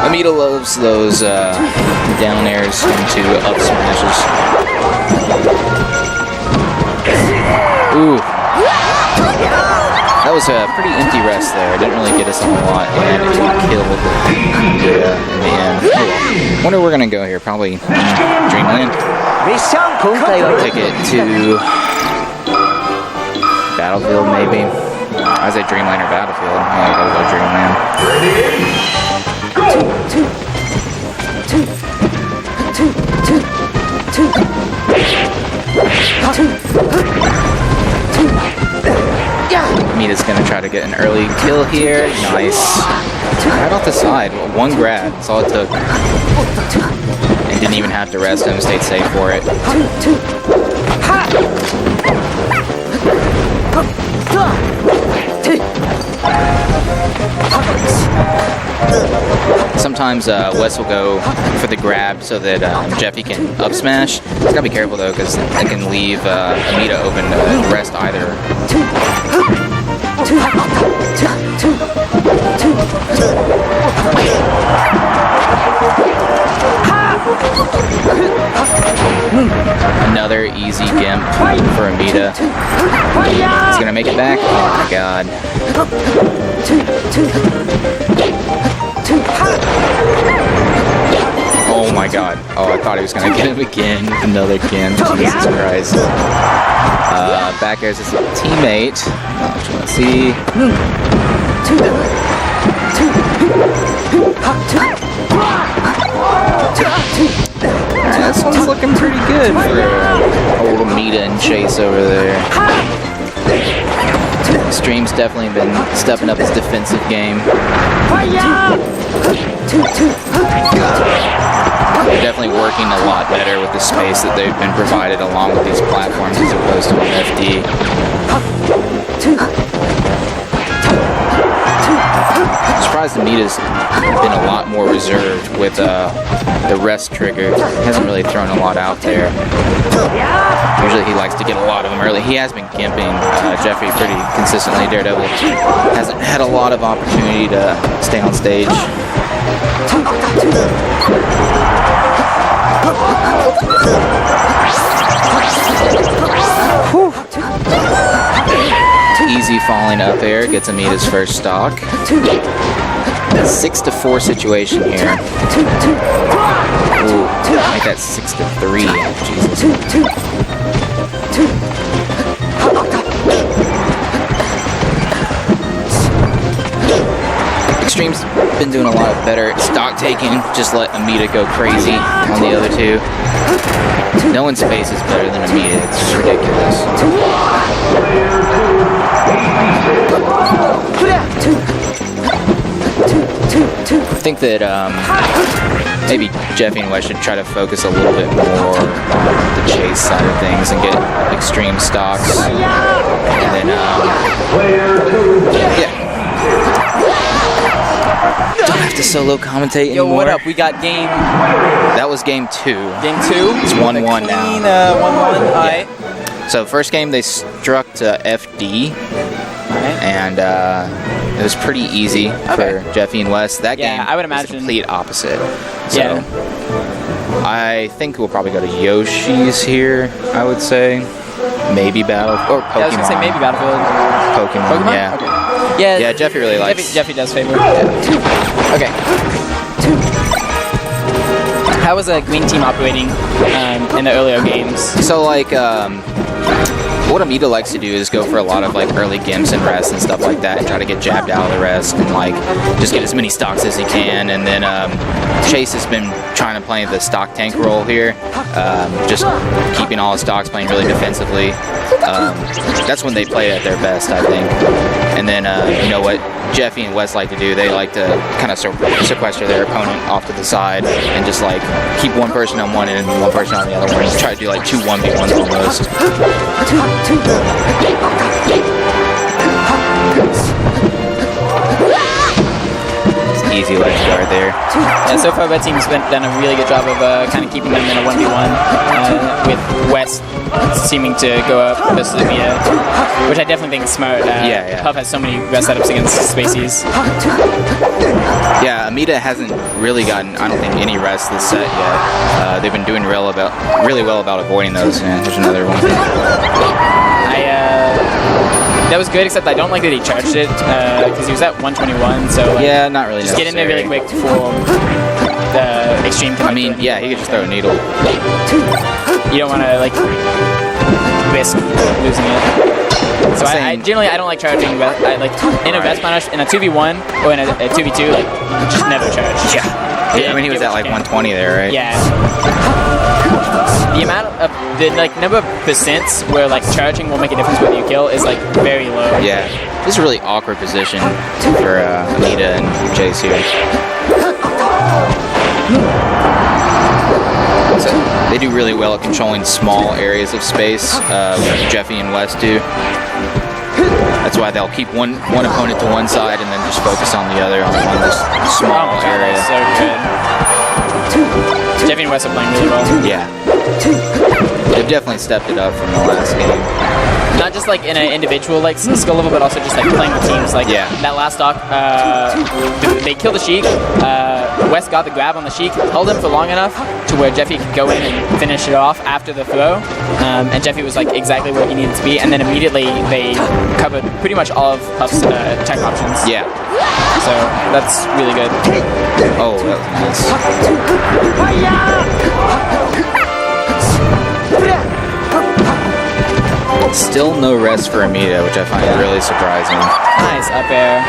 Amida loves those down airs into up smashes. Ooh. That was a pretty empty rest there. It didn't really get us on a lot, and it killed Amida in the end. Oh, well. Wonder where we're going to go here. Probably Dreamland. Take it to Battlefield, maybe. I say Dreamland or Battlefield. I gotta go Dreamland. Amida's gonna try to get an early kill here. Nice. Right off the side. One grab. That's all it took. And didn't even have to rest him. Stayed safe for it. Sometimes Wes will go for the grab so that Jeffy can up smash. He's gotta be careful though, because it can leave Amida open to rest either. Another easy gimp for Amida. He's gonna make it back. Oh my god. Oh my god. Oh, I thought he was gonna get him again. Another gimp. Jesus Christ. Back airs his teammate. Let's see. This one's looking pretty good for old Amida and Chase over there. Xtreme's definitely been stepping up his defensive game. They're definitely working a lot better with the space that they've been provided along with these platforms as opposed to an FD. I'm surprised Amida's been a lot more reserved with the rest trigger. He hasn't really thrown a lot out there. Usually he likes to get a lot of them early. He has been gimping Jeffy pretty consistently. Daredevil hasn't had a lot of opportunity to stay on stage. Whew. Easy falling up air gets Amida's first stock. 6-4 situation here. Ooh, make that 6-3. Jesus. Xtreme's been doing a lot of better stock taking. Just let Amida go crazy on the other two. No one's face is better than Amida. It's just ridiculous. I think that maybe Jeffy and Wes should try to focus a little bit more on the chase side of things and get extreme stocks. And then, yeah. Don't have to solo commentate anymore. Yo, what up? We got game. That was game 2. Game 2? It's 1-1 now. 1-1. Alright. So first game they struck to FD. And it was pretty easy for Jeffy and Wes. That game I would was imagine the complete opposite. So I think we'll probably go to Yoshi's here, I would say. Maybe Battle or Pokemon. I was gonna say maybe Battlefield. Pokemon? Yeah. Okay. Yeah, Jeffy really likes. Jeffy does favor. Okay. How was a green team operating in the earlier games? So like, what Amida likes to do is go for a lot of like early gimps and rests and stuff like that, and try to get jabbed out of the rest and like just get as many stocks as he can. And then Chase has been trying to play the stock tank role here, just keeping all his stocks, playing really defensively. That's when they play at their best, I think. And then you know what Jeffy and Wes like to do? They like to kind of sequester their opponent off to the side and just like keep one person on one end and one person on the other one. Just try to do like 2 1v1s almost. Easy ledge guard there. Yeah, so far, Red Team's done a really good job of kind of keeping them in a 1v1 with West seeming to go up versus Amida, which I definitely think is smart. Puff has so many rest setups against Spaceys. Yeah, Amida hasn't really gotten, I don't think, any rest this set yet. They've been doing really well about avoiding those. Yeah, there's another one. That was good, except I don't like that he charged it because he was at 121. So like, yeah, not really. Just get in there really quick for the extreme. I mean, yeah, he could just throw a needle. You don't want to like risk losing it. So I generally I don't like charging. But I like in a rest punish in a 2v1 or in a 2v2, like just never charge. Yeah. I mean, he was at like 120 there, right? Yeah. The amount of the number of percents where like charging will make a difference whether you kill is like very low. Yeah. This is a really awkward position for Amida and Chase here. So they do really well at controlling small areas of space. Jeffy and Wes do. That's why they'll keep one opponent to one side and then just focus on the other on this small area. So good. Jeffy and Wes are playing really well. Yeah. They've definitely stepped it up from the last game. Not just like in an individual like skill level, but also just like playing with teams. Like that last stock, they killed the Sheik. Wes got the grab on the Sheik, held him for long enough to where Jeffy could go in and finish it off after the throw. And Jeffy was like exactly where he needed to be. And then immediately they covered pretty much all of Puff's tech options. Yeah. So that's really good. Oh, that was nice. Still no rest for Amida, which I find really surprising. Nice up air.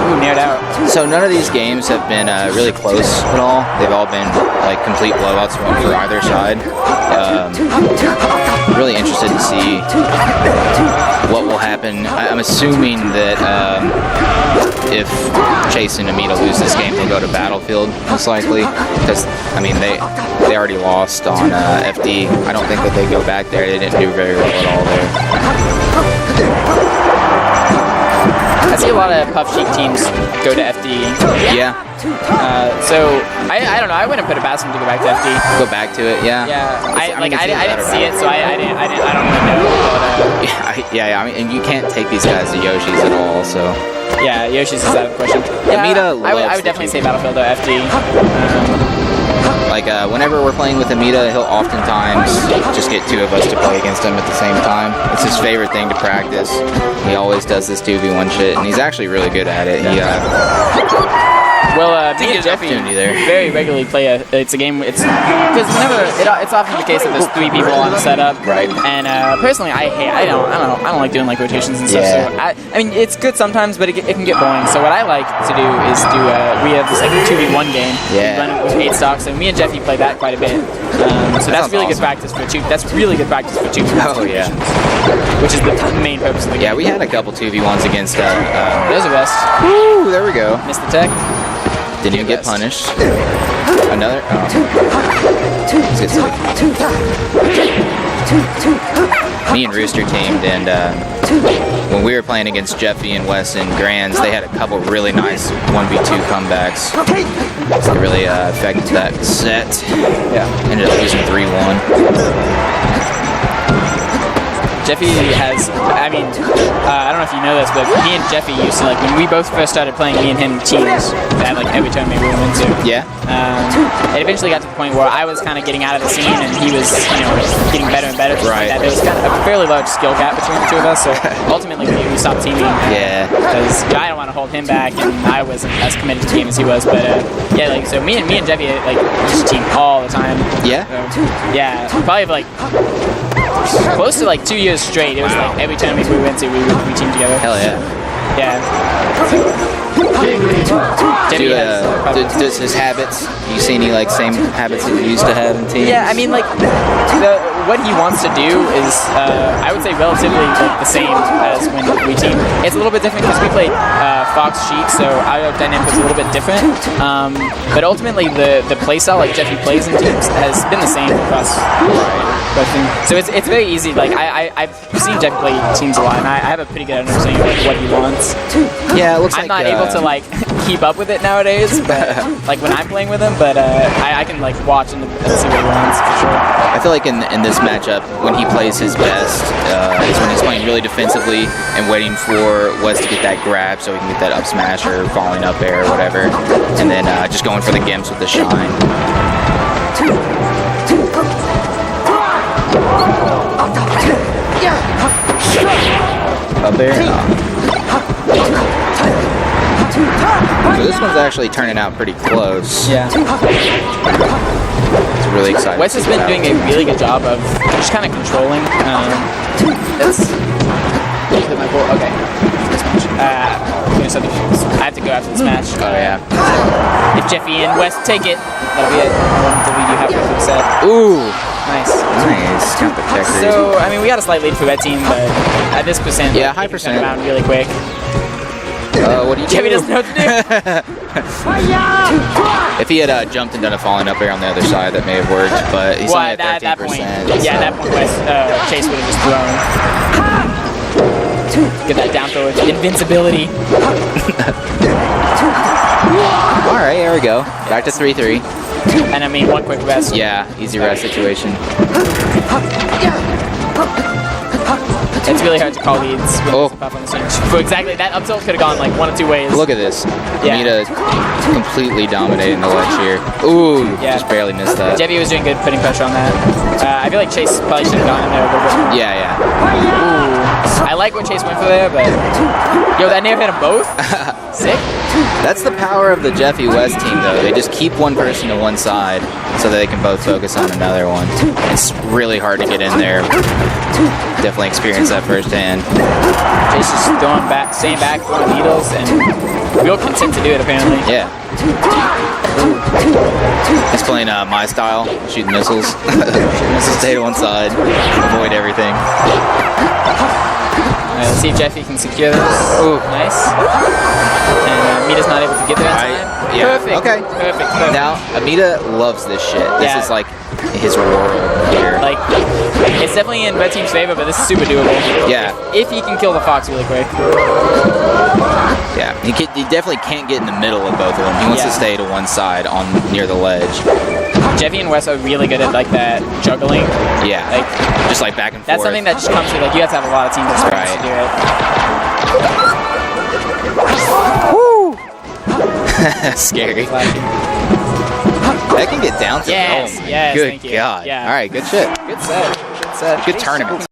Ooh, neared out. So none of these games have been really close at all. They've all been like complete blowouts for either side. Really interested to see what will happen. I'm assuming that if Chase and Amida lose this game, they'll go to Battlefield most likely. Because I mean they already lost on FD. I don't think that they go back there. They didn't do very well at all there. I see a lot of Puff Sheik teams go to FD. Yeah. So I don't know. I wouldn't put it past him to go back to FD. Go back to it, yeah. Yeah. I didn't see it, so I don't really know. But, yeah. I mean, and you can't take these guys to Yoshi's at all. So. Yeah, Yoshi's is out of the question. Yeah, Amida I would definitely say Battlefield or FD. Like, whenever we're playing with Amida, he'll oftentimes just get 2 of us to play against him at the same time. It's his favorite thing to practice. He always does this 2v1 shit, and he's actually really good at it. Well, me and Jeffy very regularly play it's a game. It's because it's often the case that there's 3 people on the setup. Right. And personally, I don't like doing like rotations and stuff. So I mean, it's good sometimes, but it can get boring. So what I like to do is we have this like 2v1 game. Yeah. We run it with 8 stocks, and me and Jeffy play that quite a bit. So that's really good practice for 2. That's really good practice for 2. Oh yeah. Which is the main purpose of the game. Yeah, we had a couple 2v1s against. There's a best. Woo! There we go. Missed the tech. Didn't even get punished. Another. Oh. Me and Rooster teamed, and when we were playing against Jeffy and Wes and Grands, they had a couple really nice 1v2 comebacks. So it really affected that set. Yeah. Ended up losing 3-1. Jeffy has, I mean, I don't know if you know this, but me and Jeffy used to, like, when we both first started playing, me and him teams, that, like, every tournament we went into. Yeah. It eventually got to the point where I was kind of getting out of the scene, and he was, you know, getting better and better. Right. There was kind of a fairly large skill gap between the 2 of us, so ultimately we stopped teaming. Yeah. Because I don't want to hold him back, and I wasn't as committed to the game as he was, but yeah, like, so me and Jeffy, like, just team all the time. Yeah? So, yeah, probably like close to like 2 years straight. It was like every tournament we went to, we teamed together. Hell yeah. Yeah. Does his habits, you see any like same habits that you used to have in teams? Yeah, I mean like what he wants to do is I would say relatively like the same as when we team. It's a little bit different because we played Fox Sheik, so our dynamic was a little bit different. But ultimately the playstyle like Jeffy plays in teams has been the same across both teams. So it's very easy. Like I've seen Jeffy play teams a lot, and I have a pretty good understanding of like, what he wants. Yeah, it looks I'm not able to like keep up with it nowadays, but like when I'm playing with him, but I can like watch and see what he wants for sure. I feel like in this matchup, when he plays his best, is when he's playing really defensively and waiting for Wes to get that grab so he can get that up smash or falling up air or whatever, and then just going for the gimps with the shine. Up air. So this one's actually turning out pretty close. Yeah. It's really exciting. Wes has been doing a really good job of just kind of controlling. That's my ball. Okay. I have to go after this match. Oh yeah. If Jeffy and Wes take it, that'll be it. I want to lead you halfway through the set. Ooh. Nice. Nice. Count the checkers. So I mean, we got a slight lead for red team, but at this percent, yeah, high percent. Turn around really quick. What do you do? Jeffy doesn't know what to do. If he had jumped and done a falling up air on the other side, that may have worked, but he's only at 13%. That point, yeah, at that point, Chase would have just thrown. Get that down throw with invincibility. Alright, there we go. Back to 3-3. And I mean, one quick rest. Yeah, easy rest situation. It's really hard to call leads when there's a puff on the swing. For exactly that up tilt could have gone like 1 of 2 ways. Look at this. Yeah. Amida completely dominating the ledge here. Ooh, yeah. Just barely missed that. Jeffy was doing good putting pressure on that. I feel like Chase probably should have gone in there a little bit. Yeah, yeah. Ooh. I like what Chase went for there, but yo, that nair hit them both. Sick. That's the power of the Jeffy West team, though. They just keep one person to one side so that they can both focus on another one. It's really hard to get in there. Definitely experienced that firsthand. Chase just staying back, throwing needles, and real content to do it, apparently. Yeah. He's playing my style, shooting missiles. Missiles stay to one side, avoid everything. Alright, let's see if Jeffy can secure this. Ooh, nice. And Amida's not able to get there in time. Yeah. Perfect. Okay. Perfect. Now, Amida loves this shit. This is like his world here. Like, it's definitely in red team's favor, but this is super doable. Yeah. If he can kill the fox really quick. Yeah, he definitely can't get in the middle of both of them. He wants to stay to one side near the ledge. Jeffy and Wes are really good at like that juggling. Yeah, like just like back and forth. That's something that just comes with like you have to have a lot of team experience to do it. Woo! Scary. That can get down to yes, good thank you. God. Yeah. All right, good shit. Good set. Good set. Good tournament.